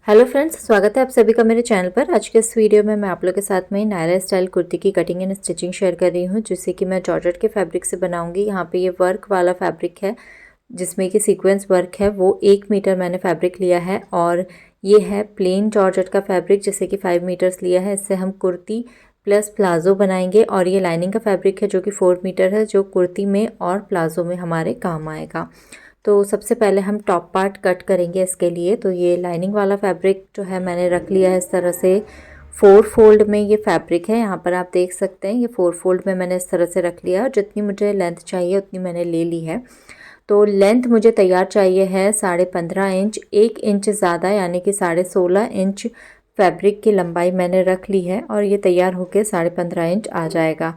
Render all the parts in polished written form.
Hello friends, स्वागत है आप सभी का मेरे चैनल पर। आज के इस वीडियो में मैं आप लोग के साथ में नायरा स्टाइल कुर्ती की कटिंग एंड स्टिचिंग शेयर कर रही हूँ, जिससे कि मैं जॉर्जेट के फैब्रिक से बनाऊंगी। यहाँ पे ये वर्क वाला फैब्रिक है जिसमें कि सीक्वेंस वर्क है। वो 1 मीटर मैंने फैब्रिक लिया है और ये है प्लेन जॉर्जेट का फैब्रिक जैसे कि 5 मीटर्स लिया है। इससे हम कुर्ती प्लस प्लाजो बनाएंगे और ये लाइनिंग का फैब्रिक है जो कि 4 मीटर है, जो कुर्ती में और प्लाजो में हमारे काम आएगा। तो सबसे पहले हम टॉप पार्ट कट करेंगे इसके लिए। तो ये लाइनिंग वाला फैब्रिक जो है मैंने रख लिया है इस तरह से। 4 फोल्ड में ये फैब्रिक है, यहाँ पर आप देख सकते हैं। ये 4 फोल्ड में मैंने इस तरह से रख लिया और जितनी मुझे लेंथ चाहिए उतनी मैंने ले ली है। तो लेंथ मुझे तैयार चाहिए है 15.5 इंच, 1 इंच ज़्यादा यानी कि 16.5 इंच फैब्रिक की लंबाई मैंने रख ली है और ये तैयार होकर 15.5 इंच आ जाएगा।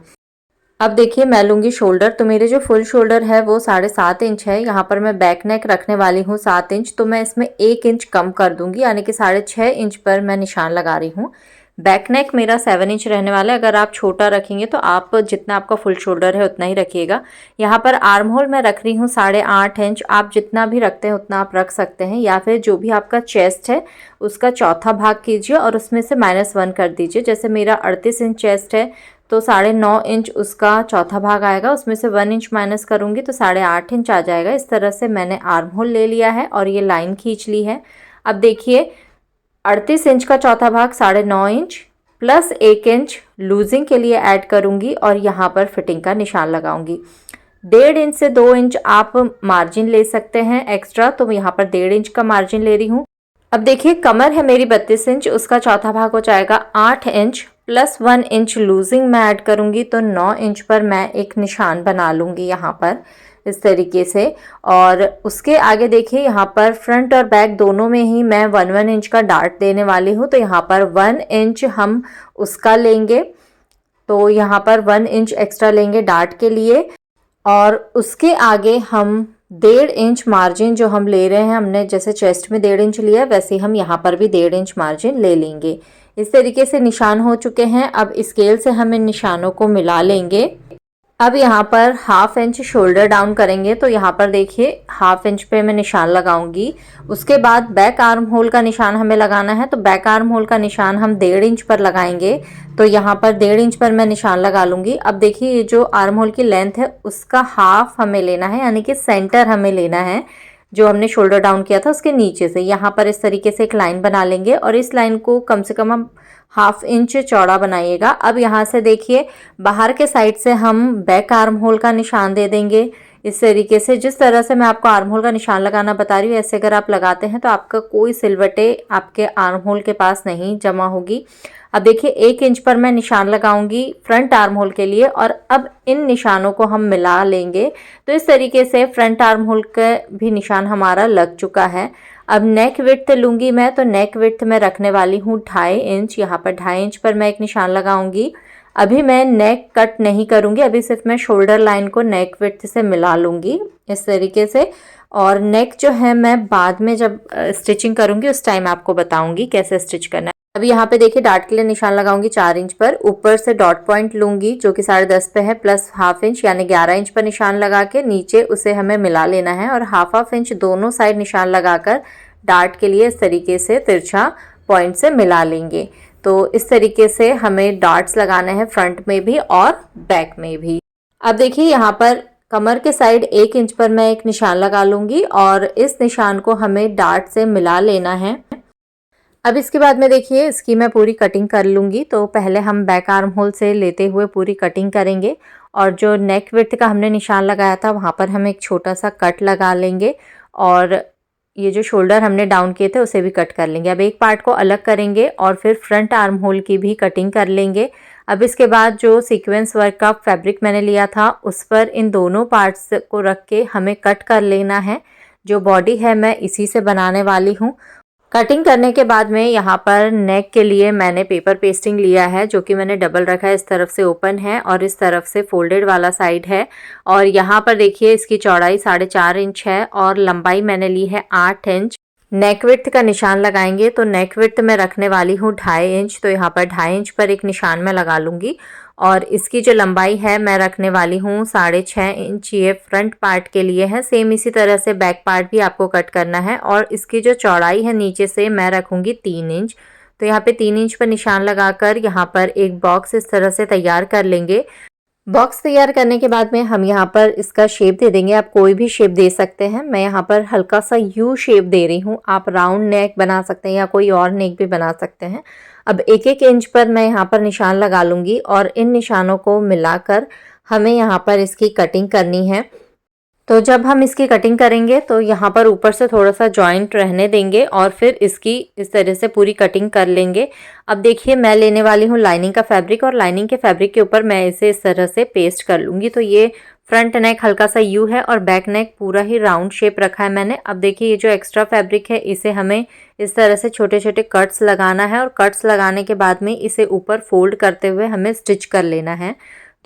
अब देखिए मैं लूँगी शोल्डर। तो मेरे जो फुल शोल्डर है वो 7.5 इंच है। यहाँ पर मैं बैक नेक रखने वाली हूँ 7 इंच, तो मैं इसमें 1 इंच कम कर दूंगी यानी कि 6.5 इंच पर मैं निशान लगा रही हूँ। बैक नेक मेरा 7 इंच रहने वाला है। अगर आप छोटा रखेंगे तो आप जितना आपका फुल शोल्डर है उतना ही रखिएगा। यहाँ पर आर्म होल मैं रख रही हूँ 8.5 इंच। आप जितना भी रखते हैं उतना आप रख सकते हैं, या फिर जो भी आपका चेस्ट है उसका चौथा भाग कीजिए और उसमें से -1 कर दीजिए। जैसे मेरा 38 इंच चेस्ट है तो 9.5 इंच उसका चौथा भाग आएगा, उसमें से 1 इंच माइनस करूँगी तो 8.5 इंच आ जाएगा। इस तरह से मैंने आर्म होल ले लिया है और ये लाइन खींच ली है। अब देखिए 38 इंच का चौथा भाग 9.5 इंच प्लस 1 इंच लूजिंग के लिए ऐड करूँगी और यहाँ पर फिटिंग का निशान लगाऊंगी। 1.5 इंच से 2 इंच आप मार्जिन ले सकते हैं एक्स्ट्रा, तो यहाँ पर 1.5 इंच का मार्जिन ले रही हूँ। अब देखिए कमर है मेरी 32 इंच, उसका चौथा भाग हो जाएगा 8 इंच प्लस 1 इंच लूजिंग मैं ऐड करूँगी, तो 9 इंच पर मैं एक निशान बना लूँगी यहाँ पर इस तरीके से। और उसके आगे देखिए यहाँ पर फ्रंट और बैक दोनों में ही मैं 1 इंच का डार्ट देने वाली हूँ, तो यहाँ पर 1 इंच हम उसका लेंगे। तो यहाँ पर 1 इंच एक्स्ट्रा लेंगे डार्ट के लिए और उसके आगे हम 1.5 इंच मार्जिन जो हम ले रहे हैं, हमने जैसे चेस्ट में 1.5 इंच लिया वैसे हम यहाँ पर भी 1.5 इंच मार्जिन ले लेंगे। इस तरीके से निशान हो चुके हैं। अब स्केल से हम इन निशानों को मिला लेंगे। अब यहाँ पर 1/2 इंच शोल्डर डाउन करेंगे, तो यहाँ पर देखिए 1/2 इंच पे मैं निशान लगाऊंगी। उसके बाद बैक आर्म होल का निशान हमें लगाना है, तो बैक आर्म होल का निशान हम 1.5 इंच पर लगाएंगे। तो यहाँ पर 1.5 इंच पर मैं निशान लगा लूंगी। अब देखिए ये जो आर्म होल की लेंथ है उसका हाफ हमें लेना है, यानी कि सेंटर हमें लेना है। जो हमने शोल्डर डाउन किया था उसके नीचे से यहाँ पर इस तरीके से एक लाइन बना लेंगे और इस लाइन को कम से कम हम 1/2 इंच चौड़ा बनाइएगा। अब यहाँ से देखिए बाहर के साइड से हम बैक आर्म होल का निशान दे देंगे इस तरीके से। जिस तरह से मैं आपको आर्म होल का निशान लगाना बता रही हूँ, ऐसे अगर आप लगाते हैं तो आपका कोई सिलवटे आपके आर्म होल के पास नहीं जमा होगी। अब देखिए 1 इंच पर मैं निशान लगाऊंगी फ्रंट आर्म होल के लिए और अब इन निशानों को हम मिला लेंगे। तो इस तरीके से फ्रंट आर्म होल का भी निशान हमारा लग चुका है। अब नेक विड्थ लूँगी मैं, तो नेक विड्थ मैं रखने वाली हूँ 2.5 इंच। यहाँ पर 2.5 इंच पर मैं एक निशान लगाऊंगी। अभी मैं नेक कट नहीं करूँगी, अभी सिर्फ मैं शोल्डर लाइन को नेक विड्थ से मिला लूँगी इस तरीके से। और नेक जो है मैं बाद में जब स्टिचिंग करूँगी उस टाइम आपको बताऊँगी कैसे स्टिच करना है। अभी यहाँ पे देखिए डार्ट के लिए निशान लगाऊंगी 4 इंच पर। ऊपर से डॉट पॉइंट लूंगी जो कि 10.5 पे है, प्लस 1/2 इंच यानी 11 इंच पर निशान लगा के नीचे उसे हमें मिला लेना है और 1/2 इंच दोनों साइड निशान लगाकर डार्ट के लिए इस तरीके से तिरछा पॉइंट से मिला लेंगे। तो इस तरीके से हमें डार्ट्स लगाने हैं फ्रंट में भी और बैक में भी। अब देखिए यहाँ पर कमर के साइड 1 इंच पर मैं एक निशान लगा लूंगी और इस निशान को हमें डार्ट से मिला लेना है। अब इसके बाद में देखिए इसकी मैं पूरी कटिंग कर लूँगी। तो पहले हम बैक आर्म होल से लेते हुए पूरी कटिंग करेंगे और जो नेक विड्थ का हमने निशान लगाया था वहाँ पर हम एक छोटा सा कट लगा लेंगे और ये जो शोल्डर हमने डाउन किए थे उसे भी कट कर लेंगे। अब एक पार्ट को अलग करेंगे और फिर फ्रंट आर्म होल की भी कटिंग कर लेंगे। अब इसके बाद जो सीक्वेंस वर्क का फैब्रिक मैंने लिया था उस पर इन दोनों पार्ट्स को रख के हमें कट कर लेना है। जो बॉडी है मैं इसी से बनाने वाली हूँ। कटिंग करने के बाद में यहाँ पर नेक के लिए मैंने पेपर पेस्टिंग लिया है जो कि मैंने डबल रखा है। इस तरफ से ओपन है और इस तरफ से फोल्डेड वाला साइड है। और यहाँ पर देखिए इसकी चौड़ाई 4.5 इंच है और लंबाई मैंने ली है 8 इंच। नेक विड्थ का निशान लगाएंगे तो नेक विड्थ मैं रखने वाली हूँ 2.5 इंच। तो यहाँ पर 2.5 इंच पर एक निशान मैं लगा लूँगी और इसकी जो लंबाई है मैं रखने वाली हूँ 6.5 इंच। ये फ्रंट पार्ट के लिए है। सेम इसी तरह से बैक पार्ट भी आपको कट करना है और इसकी जो चौड़ाई है नीचे से मैं रखूँगी 3 इंच। तो यहाँ पे 3 इंच पर निशान लगाकर यहाँ पर एक बॉक्स इस तरह से तैयार कर लेंगे। बॉक्स तैयार करने के बाद में हम यहाँ पर इसका शेप दे देंगे। आप कोई भी शेप दे सकते हैं। मैं यहाँ पर हल्का सा यू शेप दे रही हूँ। आप राउंड नेक बना सकते हैं या कोई और नेक भी बना सकते हैं। अब 1-1 इंच पर मैं यहाँ पर निशान लगा लूँगी और इन निशानों को मिलाकर हमें यहाँ पर इसकी कटिंग करनी है। तो जब हम इसकी कटिंग करेंगे तो यहाँ पर ऊपर से थोड़ा सा जॉइंट रहने देंगे और फिर इसकी इस तरह से पूरी कटिंग कर लेंगे। अब देखिए मैं लेने वाली हूँ लाइनिंग का फैब्रिक और लाइनिंग के फैब्रिक के ऊपर मैं इसे इस तरह से पेस्ट कर लूँगी। तो ये फ्रंट नेक हल्का सा यू है और बैक नेक पूरा ही राउंड शेप रखा है मैंने। अब देखिए ये जो एक्स्ट्रा फैब्रिक है इसे हमें इस तरह से छोटे छोटे कट्स लगाना है और कट्स लगाने के बाद में इसे ऊपर फोल्ड करते हुए हमें स्टिच कर लेना है।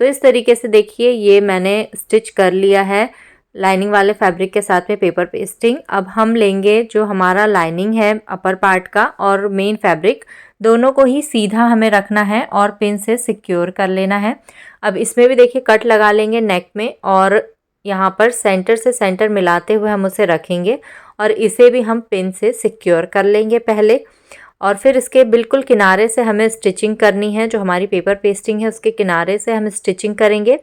तो इस तरीके से देखिए ये मैंने स्टिच कर लिया है लाइनिंग वाले फैब्रिक के साथ में पेपर पेस्टिंग। अब हम लेंगे जो हमारा लाइनिंग है अपर पार्ट का और मेन फैब्रिक, दोनों को ही सीधा हमें रखना है और पिन से सिक्योर कर लेना है। अब इसमें भी देखिए कट लगा लेंगे नेक में और यहाँ पर सेंटर से सेंटर मिलाते हुए हम उसे रखेंगे और इसे भी हम पिन से सिक्योर कर लेंगे पहले। और फिर इसके बिल्कुल किनारे से हमें स्टिचिंग करनी है। जो हमारी पेपर पेस्टिंग है उसके किनारे से हम स्टिचिंग करेंगे।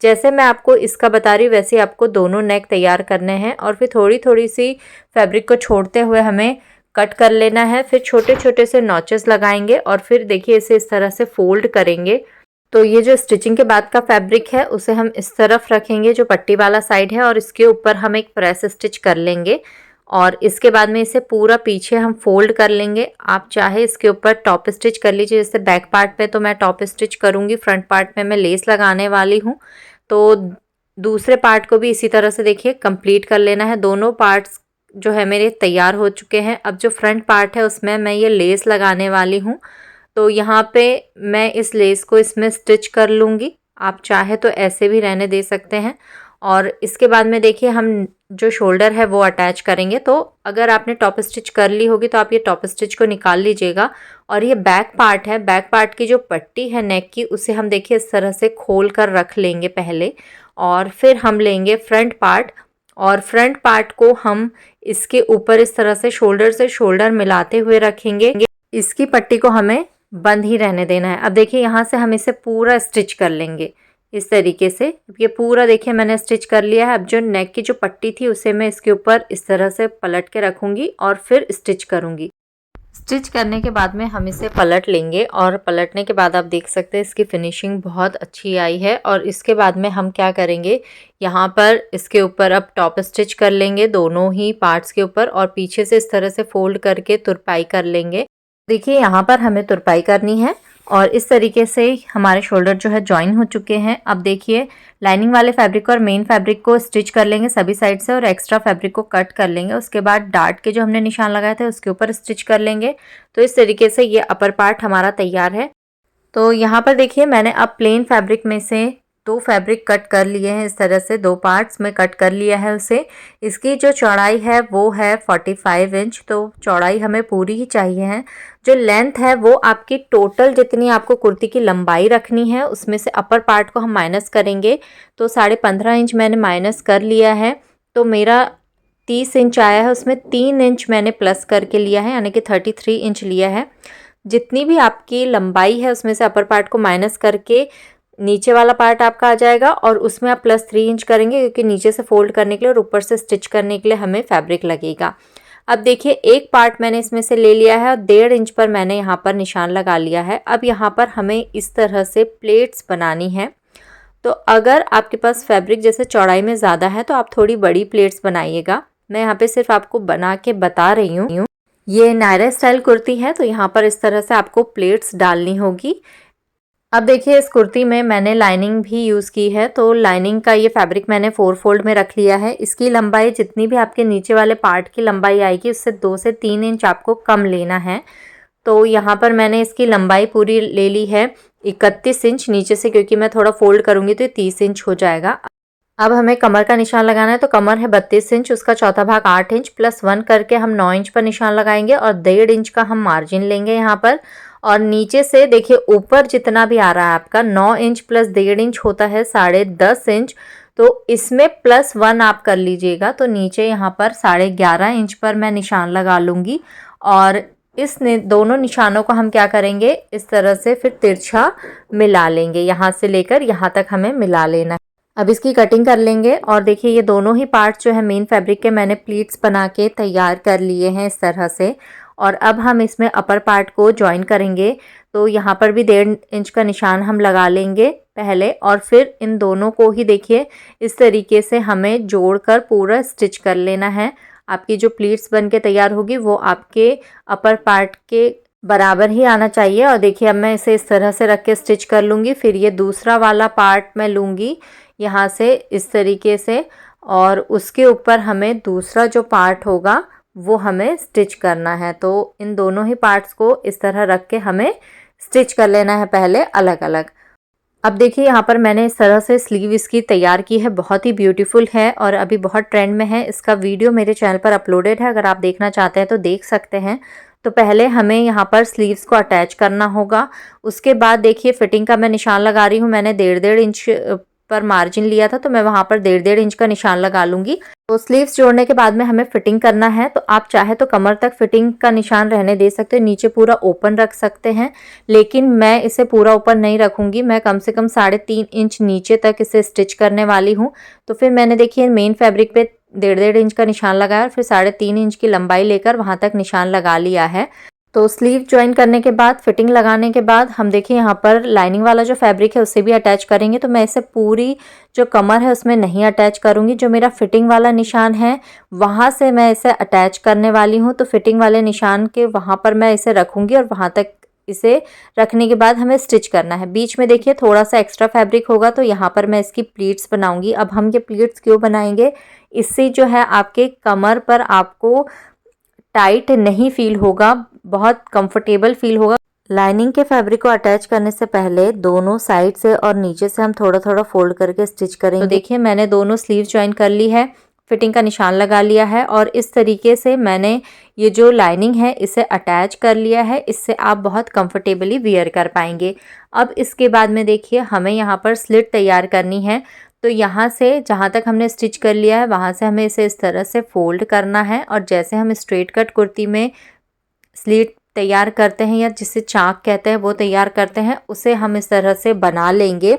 जैसे मैं आपको इसका बता रही हूँ वैसे आपको दोनों नेक तैयार करने हैं और फिर थोड़ी थोड़ी सी फैब्रिक को छोड़ते हुए हमें कट कर लेना है। फिर छोटे छोटे से नॉचेस लगाएंगे और फिर देखिए इसे इस तरह से फोल्ड करेंगे। तो ये जो स्टिचिंग के बाद का फैब्रिक है उसे हम इस तरफ रखेंगे जो पट्टी वाला साइड है और इसके ऊपर हम एक प्रेस स्टिच कर लेंगे और इसके बाद में इसे पूरा पीछे हम फोल्ड कर लेंगे। आप चाहे इसके ऊपर टॉप स्टिच कर लीजिए। जैसे बैक पार्ट पे तो मैं टॉप स्टिच करूँगी, फ्रंट पार्ट में मैं लेस लगाने वाली हूँ। तो दूसरे पार्ट को भी इसी तरह से देखिए कंप्लीट कर लेना है। दोनों पार्ट्स जो है मेरे तैयार हो चुके हैं। अब जो फ्रंट पार्ट है उसमें मैं ये लेस लगाने वाली हूँ। तो यहाँ पे मैं इस लेस को इसमें स्टिच कर लूँगी। आप चाहे तो ऐसे भी रहने दे सकते हैं। और इसके बाद में देखिए हम जो शोल्डर है वो अटैच करेंगे। तो अगर आपने टॉप स्टिच कर ली होगी तो आप ये टॉप स्टिच को निकाल लीजिएगा। और ये बैक पार्ट है, बैक पार्ट की जो पट्टी है नेक की उसे हम देखिए इस तरह से खोल कर रख लेंगे पहले और फिर हम लेंगे फ्रंट पार्ट और फ्रंट पार्ट को हम इसके ऊपर इस तरह से शोल्डर मिलाते हुए रखेंगे। इसकी पट्टी को हमें बंद ही रहने देना है। अब देखिए यहाँ से हम इसे पूरा स्टिच कर लेंगे इस तरीके से। ये पूरा देखिए मैंने स्टिच कर लिया है। अब जो नेक की जो पट्टी थी उसे मैं इसके ऊपर इस तरह से पलट के रखूँगी और फिर स्टिच करूँगी। स्टिच करने के बाद में हम इसे पलट लेंगे और पलटने के बाद आप देख सकते हैं इसकी फिनिशिंग बहुत अच्छी आई है। और इसके बाद में हम क्या करेंगे, यहाँ पर इसके ऊपर अब टॉप स्टिच कर लेंगे दोनों ही पार्ट्स के ऊपर और पीछे से इस तरह से फोल्ड करके तुरपाई कर लेंगे। देखिए यहाँ पर हमें तुरपाई करनी है और इस तरीके से हमारे शोल्डर जो है जॉइन हो चुके हैं। अब देखिए लाइनिंग वाले फैब्रिक और मेन फैब्रिक को स्टिच कर लेंगे सभी साइड से और एक्स्ट्रा फैब्रिक को कट कर लेंगे। उसके बाद डार्ट के जो हमने निशान लगाए थे उसके ऊपर स्टिच कर लेंगे। तो इस तरीके से ये अपर पार्ट हमारा तैयार है। तो यहाँ पर देखिए मैंने अब प्लेन फैब्रिक में से 2 फैब्रिक कट कर लिए हैं। इस तरह से 2 पार्ट्स में कट कर लिया है उसे। इसकी जो चौड़ाई है वो है 45 इंच। तो चौड़ाई हमें पूरी ही चाहिए है। जो लेंथ है वो आपकी टोटल जितनी आपको कुर्ती की लंबाई रखनी है उसमें से अपर पार्ट को हम माइनस करेंगे। तो 15.5 इंच मैंने माइनस कर लिया है। तो मेरा 30 इंच आया है, उसमें 3 इंच मैंने प्लस करके लिया है यानी कि 33 इंच लिया है। जितनी भी आपकी लंबाई है उसमें से अपर पार्ट को माइनस करके नीचे वाला पार्ट आपका आ जाएगा और उसमें आप प्लस 3 इंच करेंगे क्योंकि नीचे से फोल्ड करने के लिए और ऊपर से स्टिच करने के लिए हमें फैब्रिक लगेगा। अब देखिए एक पार्ट मैंने इसमें से ले लिया है और 1.5 इंच पर मैंने यहाँ पर निशान लगा लिया है। अब यहाँ पर हमें इस तरह से प्लेट्स बनानी है। तो अगर आपके पास फैब्रिक जैसे चौड़ाई में ज़्यादा है तो आप थोड़ी बड़ी प्लेट्स बनाइएगा। मैं यहाँ पे सिर्फ आपको बना के बता रही हूँ। ये नायरा स्टाइल कुर्ती है तो यहाँ पर इस तरह से आपको प्लेट्स डालनी होगी। अब देखिए इस कुर्ती में मैंने लाइनिंग भी यूज़ की है। तो लाइनिंग का ये फैब्रिक मैंने 4 फोल्ड में रख लिया है। इसकी लंबाई जितनी भी आपके नीचे वाले पार्ट की लंबाई आएगी उससे 2 से 3 इंच आपको कम लेना है। तो यहाँ पर मैंने इसकी लंबाई पूरी ले ली है 31 इंच नीचे से, क्योंकि मैं थोड़ा फोल्ड करूँगी तो 30 इंच हो जाएगा। अब हमें कमर का निशान लगाना है। तो कमर है 32 इंच, उसका चौथा भाग 8 इंच +1 करके हम 9 इंच पर निशान लगाएंगे और 1.5 इंच का हम मार्जिन लेंगे यहाँ पर। और नीचे से देखिए ऊपर जितना भी आ रहा है आपका 9 इंच प्लस 1.5 इंच होता है 10.5 इंच, तो इसमें +1 आप कर लीजिएगा। तो नीचे यहाँ पर 11.5 इंच पर मैं निशान लगा लूँगी और दोनों निशानों को हम क्या करेंगे, इस तरह से फिर तिरछा मिला लेंगे। यहाँ से लेकर यहाँ तक हमें मिला लेना है। अब इसकी कटिंग कर लेंगे और देखिए ये दोनों ही पार्ट्स जो है मेन फैब्रिक के मैंने प्लीट्स बना के तैयार कर लिए हैं इस तरह से। और अब हम इसमें अपर पार्ट को जॉइन करेंगे। तो यहाँ पर भी 1.5 इंच का निशान हम लगा लेंगे पहले और फिर इन दोनों को ही देखिए इस तरीके से हमें जोड़कर पूरा स्टिच कर लेना है। आपकी जो प्लीट्स बन के तैयार होगी वो आपके अपर पार्ट के बराबर ही आना चाहिए। और देखिए अब मैं इसे इस तरह से रख के स्टिच कर लूँगी। फिर ये दूसरा वाला पार्ट मैं लूँगी यहाँ से इस तरीके से और उसके ऊपर हमें दूसरा जो पार्ट होगा वो हमें स्टिच करना है। तो इन दोनों ही पार्ट्स को इस तरह रख के हमें स्टिच कर लेना है पहले अलग अलग। अब देखिए यहाँ पर मैंने इस तरह से स्लीव इसकी तैयार की है, बहुत ही ब्यूटीफुल है और अभी बहुत ट्रेंड में है। इसका वीडियो मेरे चैनल पर अपलोडेड है, अगर आप देखना चाहते हैं तो देख सकते हैं। तो पहले हमें यहाँ पर स्लीव्स को अटैच करना होगा। उसके बाद देखिए फिटिंग का मैं निशान लगा रही हूँ। मैंने 1.5 इंच पर मार्जिन लिया था तो मैं वहाँ पर 1.5 इंच का निशान लगा लूँगी। तो स्लीव्स जोड़ने के बाद में हमें फिटिंग करना है। तो आप चाहे तो कमर तक फिटिंग का निशान रहने दे सकते हो, नीचे पूरा ओपन रख सकते हैं, लेकिन मैं इसे पूरा ओपन नहीं रखूँगी। मैं कम से कम 3.5 इंच नीचे तक इसे स्टिच करने वाली हूँ। तो फिर मैंने देखिए मेन फैब्रिक पे 1.5 इंच का निशान लगाया और फिर 3.5 इंच की लंबाई लेकर वहाँ तक निशान लगा लिया है। तो स्लीव ज्वाइन करने के बाद फिटिंग लगाने के बाद हम देखिए यहाँ पर लाइनिंग वाला जो फैब्रिक है उसे भी अटैच करेंगे। तो मैं इसे पूरी जो कमर है उसमें नहीं अटैच करूँगी, जो मेरा फिटिंग वाला निशान है वहाँ से मैं इसे अटैच करने वाली हूँ। तो फिटिंग वाले निशान के वहाँ पर मैं इसे रखूँगी और वहाँ तक इसे रखने के बाद हमें स्टिच करना है। बीच में देखिए थोड़ा सा एक्स्ट्रा फैब्रिक होगा तो यहाँ पर मैं इसकी प्लीट्स बनाऊँगी। अब हम ये प्लीट्स क्यों बनाएंगे, इससे जो है आपके कमर पर आपको टाइट नहीं फील होगा, बहुत कंफर्टेबल फील होगा। लाइनिंग के फैब्रिक को अटैच करने से पहले दोनों साइड से और नीचे से हम थोड़ा थोड़ा फोल्ड करके स्टिच करेंगे। तो देखिए मैंने दोनों स्लीव ज्वाइन कर ली है, फिटिंग का निशान लगा लिया है और इस तरीके से मैंने ये जो लाइनिंग है इसे अटैच कर लिया है। इससे आप बहुत कंफर्टेबली वियर कर पाएंगे। अब इसके बाद में देखिए हमें यहाँ पर स्लिट तैयार करनी है। तो यहाँ से जहाँ तक हमने स्टिच कर लिया है वहाँ से हमें इसे इस तरह से फोल्ड करना है और जैसे हम स्ट्रेट कट कुर्ती में स्लिट तैयार करते हैं या जिसे चाक कहते हैं वो तैयार करते हैं, उसे हम इस तरह से बना लेंगे।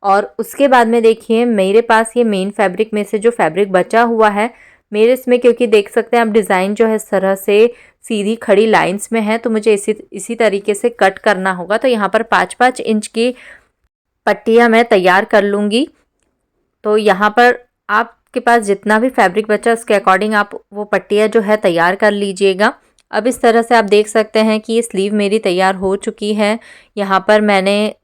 और उसके बाद में देखिए मेरे पास ये मेन फैब्रिक में से जो फैब्रिक बचा हुआ है मेरे इसमें, क्योंकि देख सकते हैं आप डिज़ाइन जो है इस तरह से सीधी खड़ी लाइंस में है, तो मुझे इसी तरीके से कट करना होगा। तो यहाँ पर 5-5 इंच की पट्टियाँ मैं तैयार कर लूँगी। तो यहाँ पर आपके पास जितना भी फैब्रिक बचा उसके अकॉर्डिंग आप वो पट्टियाँ जो है तैयार कर लीजिएगा। अब इस तरह से आप देख सकते हैं कि ये स्लीव मेरी तैयार हो चुकी है। यहाँ पर मैंने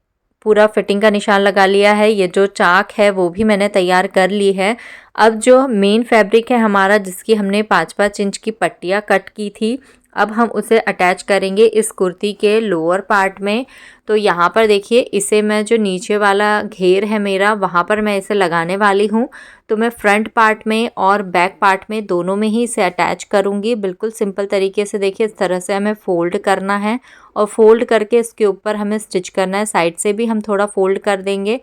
पूरा फिटिंग का निशान लगा लिया है, ये जो चाक है वो भी मैंने तैयार कर ली है। अब जो मेन फैब्रिक है हमारा जिसकी हमने 5-5 इंच की पट्टियाँ कट की थी, अब हम उसे अटैच करेंगे इस कुर्ती के लोअर पार्ट में। तो यहाँ पर देखिए इसे मैं जो नीचे वाला घेर है मेरा वहाँ पर मैं इसे लगाने वाली हूँ। तो मैं फ्रंट पार्ट में और बैक पार्ट में दोनों में ही इसे अटैच करूँगी। बिल्कुल सिंपल तरीके से देखिए इस तरह से हमें फ़ोल्ड करना है और फोल्ड करके इसके ऊपर हमें स्टिच करना है। साइड से भी हम थोड़ा फोल्ड कर देंगे।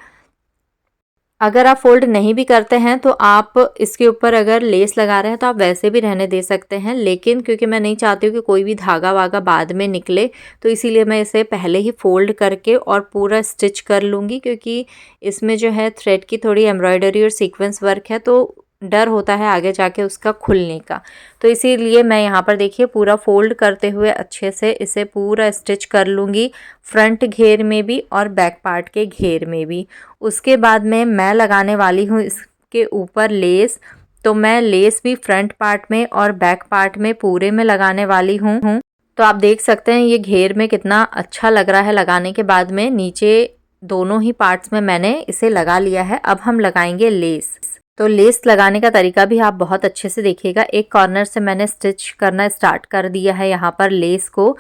अगर आप फोल्ड नहीं भी करते हैं तो आप इसके ऊपर अगर लेस लगा रहे हैं तो आप वैसे भी रहने दे सकते हैं, लेकिन क्योंकि मैं नहीं चाहती हूँ कि कोई भी धागा वागा बाद में निकले तो इसीलिए मैं इसे पहले ही फोल्ड करके और पूरा स्टिच कर लूँगी। क्योंकि इसमें जो है थ्रेड की थोड़ी एम्ब्रॉयडरी और सीक्वेंस वर्क है तो डर होता है आगे जाके उसका खुलने का। तो इसीलिए मैं यहाँ पर देखिए पूरा फोल्ड करते हुए अच्छे से इसे पूरा स्टिच कर लूँगी, फ्रंट घेर में भी और बैक पार्ट के घेर में भी। उसके बाद में मैं लगाने वाली हूँ इसके ऊपर लेस। तो मैं लेस भी फ्रंट पार्ट में और बैक पार्ट में पूरे में लगाने वाली हूँ। तो आप देख सकते हैं ये घेर में कितना अच्छा लग रहा है लगाने के बाद में। नीचे दोनों ही पार्ट्स में मैंने इसे लगा लिया है। अब हम लगाएंगे लेस। तो लेस लगाने का तरीका भी आप बहुत अच्छे से देखिएगा। एक कॉर्नर से मैंने स्टिच करना स्टार्ट कर दिया है यहाँ पर लेस को।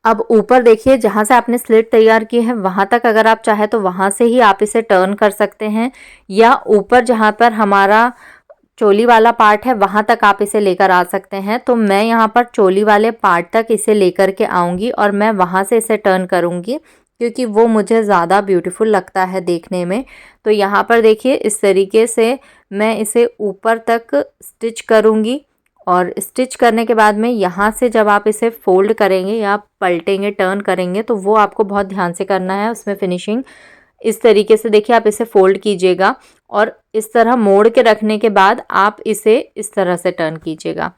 अब ऊपर देखिए जहाँ से आपने स्लिट तैयार की है वहाँ तक अगर आप चाहे तो वहाँ से ही आप इसे टर्न कर सकते हैं, या ऊपर जहाँ पर हमारा चोली वाला पार्ट है वहाँ तक आप इसे लेकर आ सकते हैं। तो मैं यहाँ पर चोली वाले पार्ट तक इसे लेकर के आऊँगी और मैं वहाँ से इसे टर्न करूँगी, क्योंकि वो मुझे ज़्यादा ब्यूटीफुल लगता है देखने में। तो यहाँ पर देखिए इस तरीके से मैं इसे ऊपर तक स्टिच करूँगी और स्टिच करने के बाद में यहाँ से जब आप इसे फोल्ड करेंगे या पलटेंगे, टर्न करेंगे, तो वो आपको बहुत ध्यान से करना है। उसमें फिनिशिंग इस तरीके से देखिए आप इसे फोल्ड कीजिएगा और इस तरह मोड़ के रखने के बाद आप इसे इस तरह से टर्न कीजिएगा।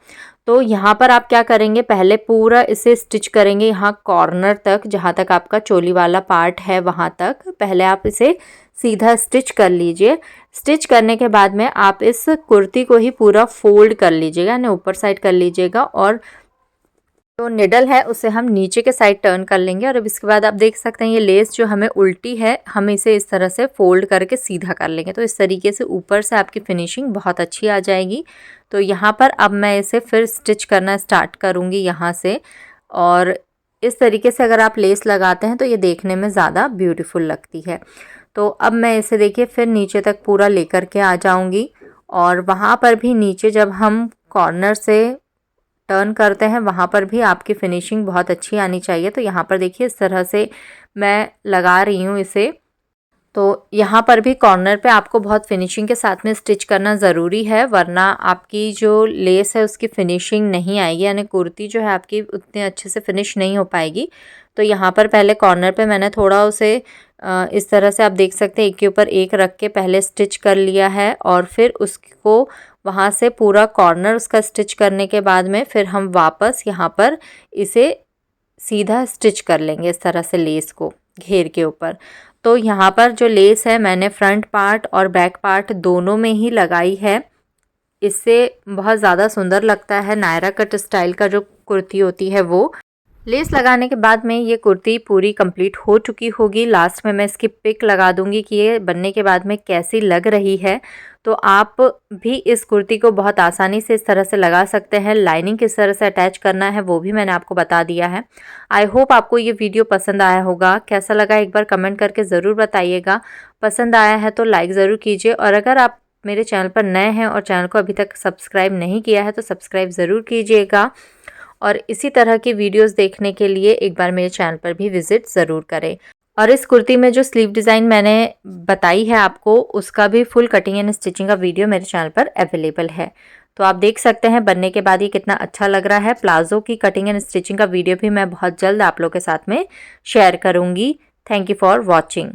तो यहाँ पर आप क्या करेंगे, पहले पूरा इसे स्टिच करेंगे यहाँ कॉर्नर तक, जहाँ तक आपका चोली वाला पार्ट है वहाँ तक पहले आप इसे सीधा स्टिच कर लीजिए। स्टिच करने के बाद में आप इस कुर्ती को ही पूरा फोल्ड कर लीजिएगा, यानी ऊपर साइड कर लीजिएगा और जो निडल है उसे हम नीचे के साइड टर्न कर लेंगे। और अब इसके बाद आप देख सकते हैं ये लेस जो हमें उल्टी है, हम इसे इस तरह से फोल्ड करके सीधा कर लेंगे। तो इस तरीके से ऊपर से आपकी फिनिशिंग बहुत अच्छी आ जाएगी। तो यहाँ पर अब मैं इसे फिर स्टिच करना स्टार्ट करूँगी यहाँ से, और इस तरीके से अगर आप लेस लगाते हैं तो ये देखने में ज़्यादा ब्यूटीफुल लगती है। तो अब मैं इसे देखिए फिर नीचे तक पूरा लेकर के आ जाऊँगी और वहाँ पर भी नीचे जब हम कॉर्नर से टर्न करते हैं वहाँ पर भी आपकी फिनिशिंग बहुत अच्छी आनी चाहिए। तो यहाँ पर देखिए इस तरह से मैं लगा रही हूँ इसे। तो यहाँ पर भी कॉर्नर पे आपको बहुत फिनिशिंग के साथ में स्टिच करना ज़रूरी है, वरना आपकी जो लेस है उसकी फिनिशिंग नहीं आएगी, यानी कुर्ती जो है आपकी उतने अच्छे से फिनिश नहीं हो पाएगी। तो यहाँ पर पहले कॉर्नर पे मैंने थोड़ा उसे इस तरह से आप देख सकते हैं एक के ऊपर एक रख के पहले स्टिच कर लिया है और फिर उसको वहाँ से पूरा कॉर्नर उसका स्टिच करने के बाद में फिर हम वापस यहाँ पर इसे सीधा स्टिच कर लेंगे इस तरह से लेस को घेर के ऊपर। तो यहाँ पर जो लेस है मैंने फ्रंट पार्ट और बैक पार्ट दोनों में ही लगाई है। इससे बहुत ज़्यादा सुंदर लगता है नायरा कट स्टाइल का जो कुर्ती होती है वो। लेस लगाने के बाद में ये कुर्ती पूरी कंप्लीट हो चुकी होगी। लास्ट में मैं इसकी पिक लगा दूंगी कि ये बनने के बाद में कैसी लग रही है। तो आप भी इस कुर्ती को बहुत आसानी से इस तरह से लगा सकते हैं। लाइनिंग किस तरह से अटैच करना है वो भी मैंने आपको बता दिया है। आई होप आपको ये वीडियो पसंद आया होगा। कैसा लगा एक बार कमेंट करके ज़रूर बताइएगा। पसंद आया है तो लाइक ज़रूर कीजिए, और अगर आप मेरे चैनल पर नए हैं और चैनल को अभी तक सब्सक्राइब नहीं किया है तो सब्सक्राइब ज़रूर कीजिएगा। और इसी तरह की वीडियोस देखने के लिए एक बार मेरे चैनल पर भी विजिट ज़रूर करें। और इस कुर्ती में जो स्लीव डिज़ाइन मैंने बताई है आपको, उसका भी फुल कटिंग एंड स्टिचिंग का वीडियो मेरे चैनल पर अवेलेबल है। तो आप देख सकते हैं बनने के बाद ये कितना अच्छा लग रहा है। प्लाजो की कटिंग एंड स्टिचिंग का वीडियो भी मैं बहुत जल्द आप लोगों के साथ में शेयर करूँगी। Thank you for watching.